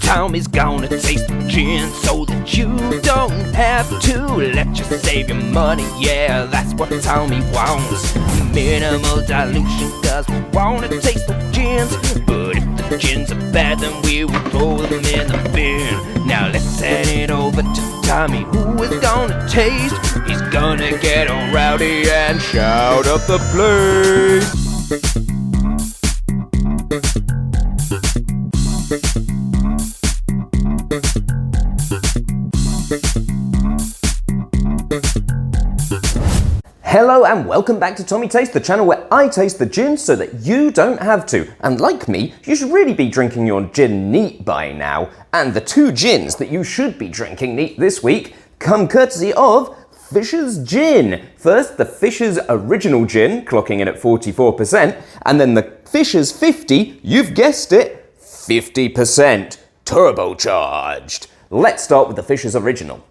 Tommy's gonna taste the gin so that you don't have to. Let you save your money, yeah, that's what Tommy wants. Minimal dilution, cause we wanna taste the gins. But if the gins are bad, then we will throw them in the bin. Now let's hand it over to Tommy, who is gonna taste. He's gonna get all rowdy and shout up the place. Hello and welcome back to Tommy Taste, the channel where I taste the gin so that you don't have to. And like me, you should really be drinking your gin neat by now. And the two gins that you should be drinking neat this week come courtesy of Fisher's Gin. First, the Fisher's Original Gin, clocking in at 44%, and then the Fisher's 50, you've guessed it, 50% turbocharged. Let's start with the Fisher's Original.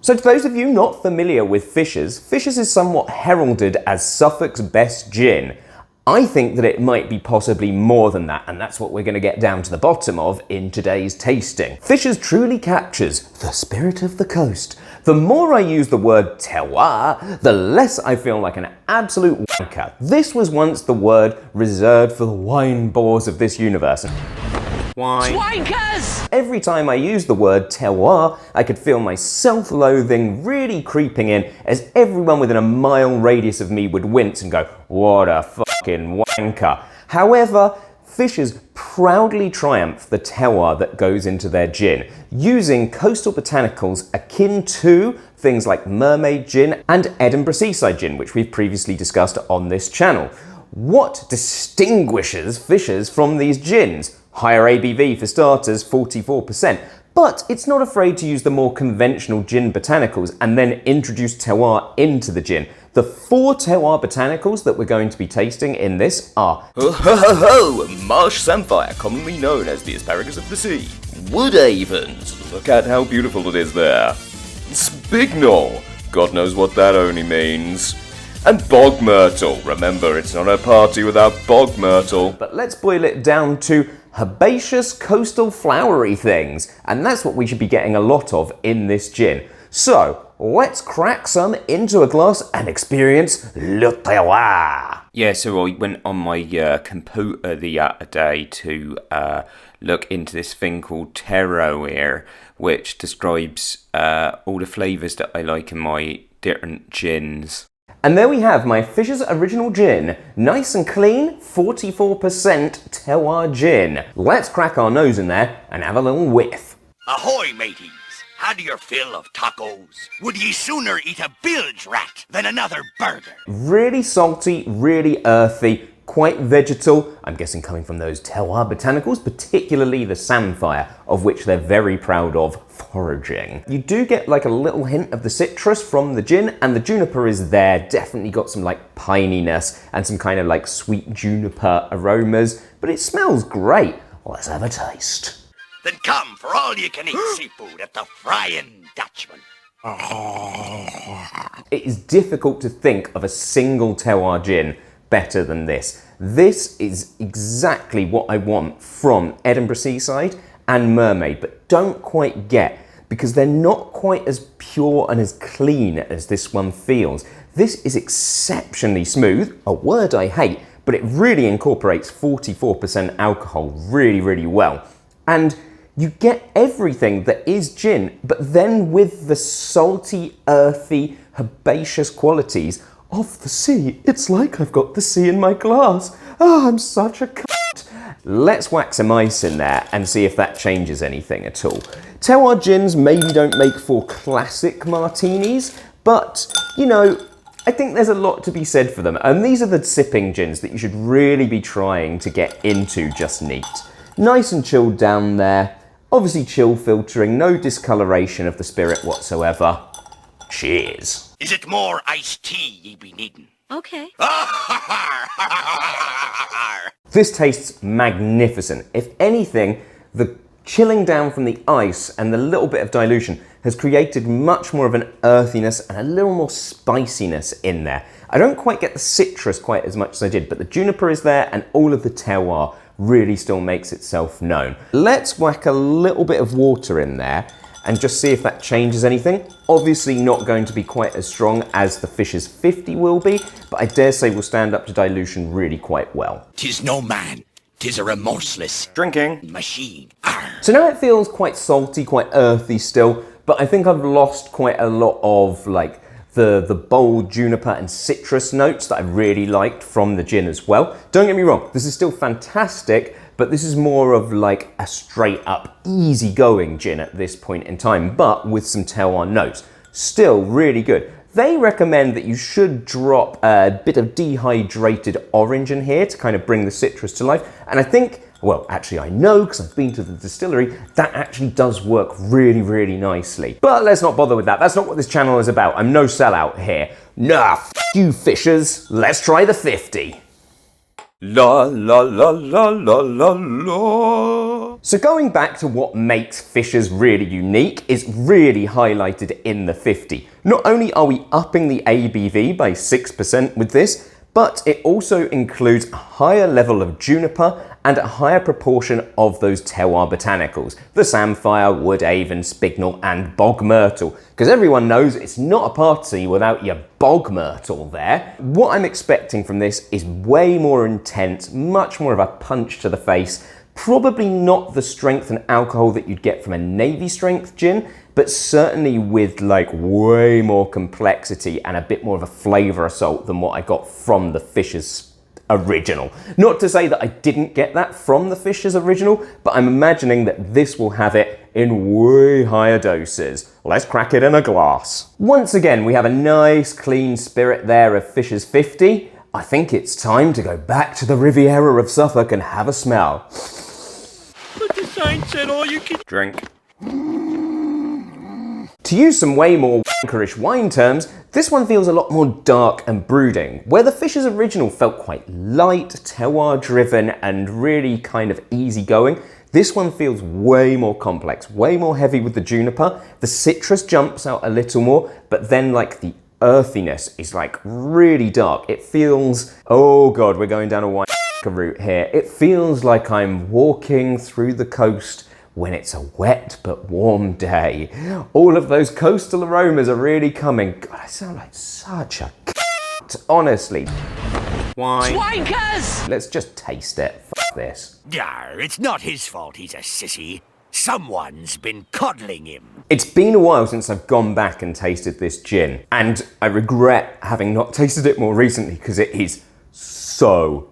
So to those of you not familiar with Fisher's, Fisher's is somewhat heralded as Suffolk's best gin. I think that it might be possibly more than that, and that's what we're going to get down to the bottom of in today's tasting. Fisher's truly captures the spirit of the coast. The more I use the word terroir, the less I feel like an absolute wanker. This was once the word reserved for the wine bores of this universe. Wankers! Every time I used the word terroir, I could feel my self-loathing really creeping in as everyone within a mile radius of me would wince and go, what a fucking wanker. However, Fisher's proudly triumph the terroir that goes into their gin, using coastal botanicals akin to things like mermaid gin and Edinburgh seaside gin, which we've previously discussed on this channel. What distinguishes Fisher's from these gins? Higher ABV for starters, 44%, but it's not afraid to use the more conventional gin botanicals and then introduce terroir into the gin. The 4 terroir botanicals that we're going to be tasting in this are marsh samphire, commonly known as the asparagus of the sea. Wood avens, look at how beautiful it is there. Spignol, God knows what that only means. And bog myrtle, remember it's not a party without bog myrtle. But let's boil it down to herbaceous coastal flowery things, and that's what we should be getting a lot of in this gin. So let's crack some into a glass and experience le terroir. Yeah, so I went on my computer the other day to look into this thing called terroir, which describes all the flavours that I like in my different gins. And there we have my Fisher's Original Gin, nice and clean, 44% terroir gin. Let's crack our nose in there and have a little whiff. Ahoy, mateys! Had your fill of tacos? Would ye sooner eat a bilge rat than another burger? Really salty, really earthy, quite vegetal, I'm guessing coming from those terroir botanicals, particularly the samphire, of which they're very proud of foraging. You do get like a little hint of the citrus from the gin, and the juniper is there, definitely got some like pininess and some kind of like sweet juniper aromas, but it smells great. Let's have a taste. Then come for all you can eat seafood at the Frying Dutchman. It is difficult to think of a single terroir gin better than this. This is exactly what I want from Edinburgh Seaside and Mermaid, but don't quite get, because they're not quite as pure and as clean as this one feels. This is exceptionally smooth, a word I hate, but it really incorporates 44% alcohol really, really well. And you get everything that is gin, but then with the salty, earthy, herbaceous qualities of the sea. It's like I've got the sea in my glass. Oh, I'm such a cunt. Let's whack some ice in there and see if that changes anything at all. Terroir gins maybe don't make for classic martinis, but, you know, I think there's a lot to be said for them. And these are the sipping gins that you should really be trying to get into just neat. Nice and chilled down there. Obviously chill filtering, no discoloration of the spirit whatsoever. Cheers. Is it more iced tea ye be needing? Okay. This tastes magnificent. If anything, the chilling down from the ice and the little bit of dilution has created much more of an earthiness and a little more spiciness in there. I don't quite get the citrus quite as much as I did, but the juniper is there and all of the terroir really still makes itself known. Let's whack a little bit of water in there and just see if that changes anything. Obviously not going to be quite as strong as the Fisher's 50 will be, but I dare say will stand up to dilution really quite well. 'Tis no man, 'tis a remorseless Drinking. machine. Arr. So now it feels quite salty, quite earthy still, but I think I've lost quite a lot of like the bold juniper and citrus notes that I really liked from the gin as well. Don't get me wrong, this is still fantastic, but this is more of like a straight up easygoing gin at this point in time, but with some terroir notes. Still really good. They recommend that you should drop a bit of dehydrated orange in here to kind of bring the citrus to life. And I think, well, actually I know because I've been to the distillery, that actually does work really, really nicely. But let's not bother with that. That's not what this channel is about. I'm no sellout here. Nah, f you Fishers. Let's try the 50. La la la la la la la. So going back to what makes Fisher's really unique is really highlighted in the 50. Not only are we upping the ABV by 6% with this, but it also includes a higher level of juniper and a higher proportion of those terroir botanicals, the samphire, wood avon, spignal and bog myrtle, because everyone knows it's not a party without your bog myrtle there. What I'm expecting from this is way more intense, much more of a punch to the face, probably not the strength and alcohol that you'd get from a navy strength gin, but certainly with like way more complexity and a bit more of a flavour assault than what I got from the Fisher's original. Not to say that I didn't get that from the Fisher's original, but I'm imagining that this will have it in way higher doses. Let's crack it in a glass. Once again, we have a nice clean spirit there of Fisher's 50. I think it's time to go back to the Riviera of Suffolk and have a smell. But the sign said all you could Drink. To use some way more wankerish wine terms, this one feels a lot more dark and brooding. Where the Fisher's original felt quite light, terroir driven and really kind of easygoing, this one feels way more complex, way more heavy with the juniper. The citrus jumps out a little more, but then like the earthiness is like really dark. It feels, oh god, we're going down a wine route here. It feels like I'm walking through the coast when it's a wet but warm day. All of those coastal aromas are really coming. God, I sound like such a honestly. Wine. Swankers! Let's just taste it. Fuck this. Yar, it's not his fault he's a sissy. Someone's been coddling him. It's been a while since I've gone back and tasted this gin, and I regret having not tasted it more recently because it is so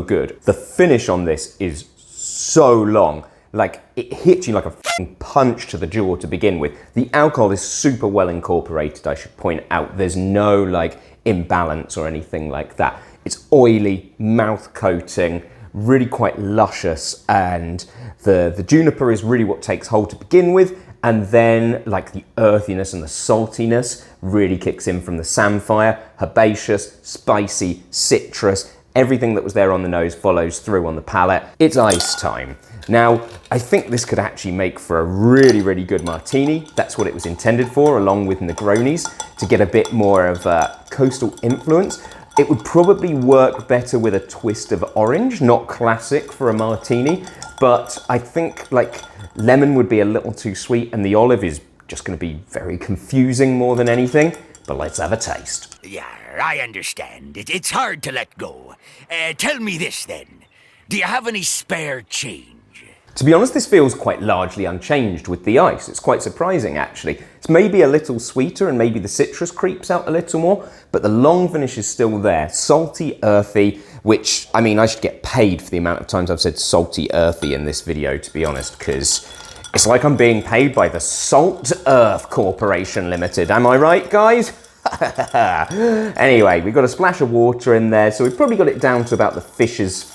good. The finish on this is so long. Like, it hits you like a fucking punch to the jaw to begin with. The alcohol is super well incorporated, I should point out. There's no, like, imbalance or anything like that. It's oily, mouth coating, really quite luscious, and the juniper is really what takes hold to begin with, and then, like, the earthiness and the saltiness really kicks in from the samphire. Herbaceous, spicy, citrus, everything that was there on the nose follows through on the palate. It's ice time. Now, I think this could actually make for a really, really good martini. That's what it was intended for, along with Negronis, to get a bit more of a coastal influence. It would probably work better with a twist of orange, not classic for a martini, but I think like lemon would be a little too sweet and the olive is just gonna be very confusing more than anything. But let's have a taste. Yeah, I understand. It's hard to let go. Tell me this then. Do you have any spare change? To be honest, this feels quite largely unchanged with the ice. It's quite surprising, actually. It's maybe a little sweeter and maybe the citrus creeps out a little more, but the long finish is still there. Salty, earthy, which, I mean, I should get paid for the amount of times I've said salty, earthy in this video, to be honest, because it's like I'm being paid by the Salt Earth Corporation Limited. Am I right, guys? Anyway, we've got a splash of water in there, so we've probably got it down to about the Fisher's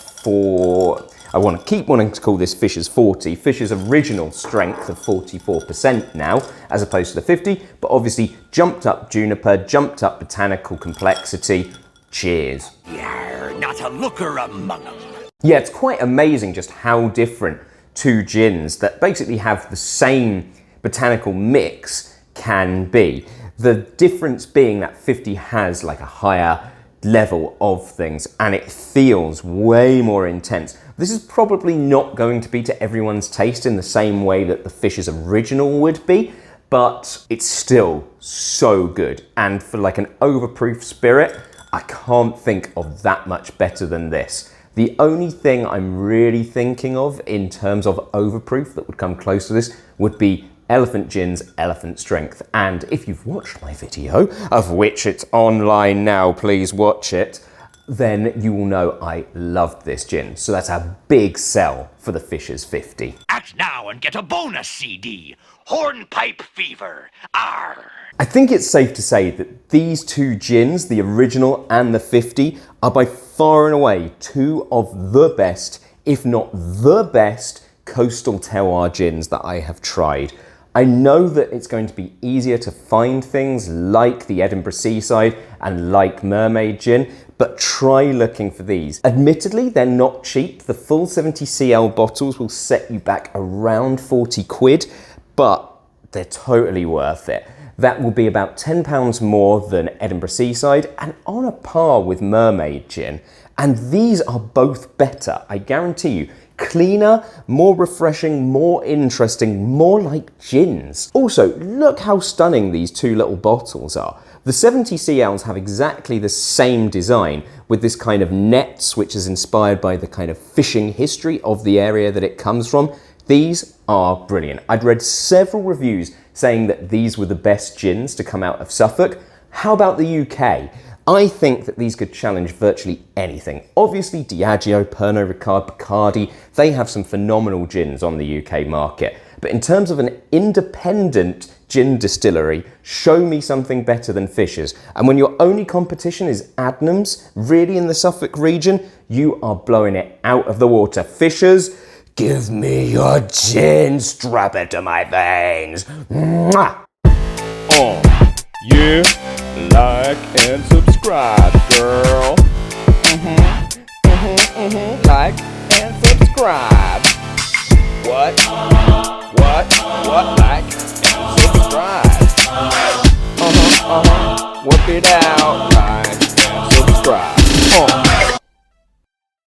I keep wanting to call this Fisher's 40. Fisher's original strength of 44% now, as opposed to the 50, but obviously jumped up juniper, jumped up botanical complexity. Cheers. Yar, not a looker among them. Yeah, it's quite amazing just how different two gins that basically have the same botanical mix can be. The difference being that 50 has like a higher level of things and it feels way more intense. This is probably not going to be to everyone's taste in the same way that the Fisher's original would be, but it's still so good. And for like an overproof spirit, I can't think of that much better than this. The only thing I'm really thinking of in terms of overproof that would come close to this would be Elephant Gin's Elephant Strength. And if you've watched my video, of which it's online now, please watch it, then you will know I loved this gin. So that's a big sell for the Fisher's 50. Act now and get a bonus CD. Hornpipe Fever. Arr! I think it's safe to say that these two gins, the original and the 50, are by far and away two of the best, if not the best, coastal terroir gins that I have tried. I know that it's going to be easier to find things like the Edinburgh Seaside and like Mermaid Gin, but try looking for these. Admittedly, they're not cheap. The full 70cl bottles will set you back around 40 quid, but they're totally worth it. That will be about £10 more than Edinburgh Seaside and on a par with Mermaid Gin. And these are both better, I guarantee you. Cleaner, more refreshing, more interesting, more like gins. Also, look how stunning these two little bottles are. The 70cls have exactly the same design with this kind of nets, which is inspired by the kind of fishing history of the area that it comes from. These are brilliant. I'd read several reviews saying that these were the best gins to come out of Suffolk. How about the UK? I think that these could challenge virtually anything. Obviously, Diageo, Pernod Ricard, Bacardi, they have some phenomenal gins on the UK market. But in terms of an independent gin distillery, show me something better than Fisher's. And when your only competition is Adnams, really in the Suffolk region, you are blowing it out of the water. Fisher's, give me your gin, strap it to my veins. Mwah! Yeah, like and subscribe, girl. Like and subscribe. What? Like